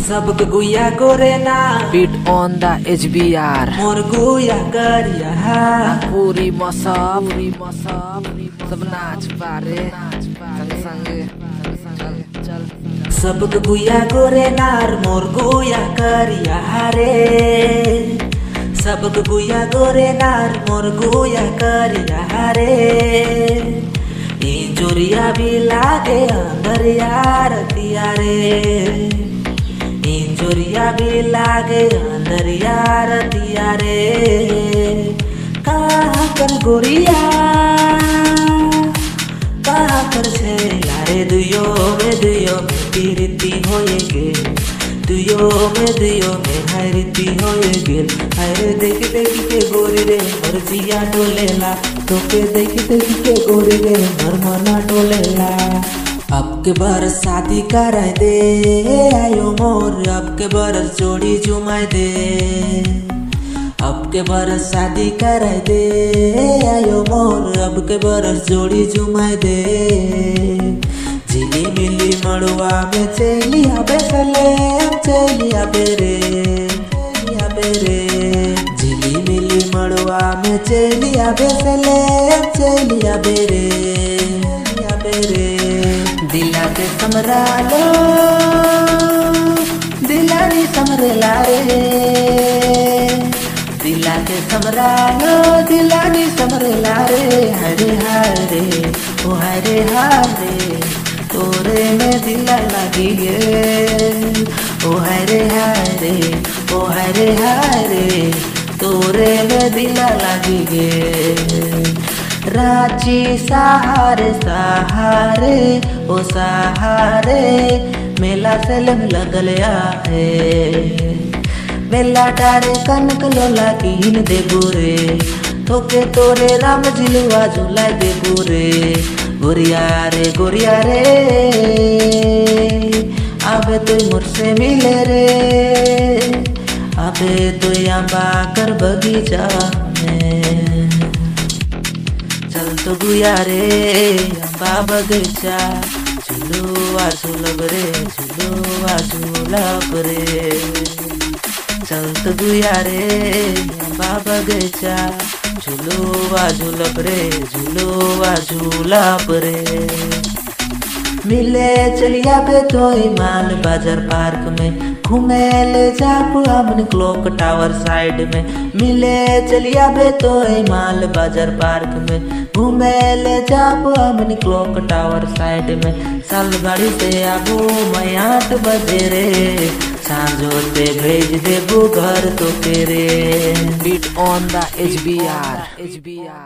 सबक गुया गोरे ना Beat on the HBR मोर गुया गरिया पूरी मौसम सब नाच पारे संग चल सबक गुया गोरे नार मोर गुया गरिया रे सबक गुया गोरे नार मोर गुया गरिया रे इंजोरिया भी लागे अंदर यार दिया रे इंजोरिया भी लागे अंदर यार दिया रे कहाँ कर गोरिया कहाँ कर छे यारे दुयो में रीति होए गेल दुयो में हाय रीति होए गेल हाय देख के गोरी रे मोर जिया डोलेला तोके देख के गोरी रे मोर मना डोलेला अब के बरस शादी कराए दे आयो मोर अब के बरस जोड़ी जुमाए दे अब के बरस शादी कराए दे आयो मोर अब के बरस जोड़ी जुमाए दे झिली मिली मड़ुआ में चलिया बेरे झिली मिली मड़ुआ में चलिया बेरे दिला के समरा लो दिलानी समरेला रे दिला के समरा लो दिलानी समरेला रे हरे हरे ओ हरे हरे तोरे में दिला लगी गे ओ हरे हरे ओ हरे हरे तोरे में दिला लगी गे रांची सहारे सहारे ओ सहारे मेला सेलम लगल है मेला डारे कनक लोला कीन दे बुरे थोके तोरे राम झिलुआ झूला दे बुरे गोरिया रे अबे तू मुझसे मिले रे अबे तू अम्बा कर बगीचा में चल तो गुया रे अम्बा बगीचा झुलुआ झुलब रे चल तो गुया रे अम्बा बगीचा झुलुआ झुलब रे मिले चलिया बे तो माल बाजार पार्क में घूमे ले जाप हमन क्लॉक टावर साइड में मिले चलिया बे तो माल बाजार पार्क में घूमे ले जाप हमन क्लॉक टावर साइड में साल गाड़ी से आबू मैं 8 बजे रे सांझो ते भेज देबू घर तो तेरे Beat on the HBR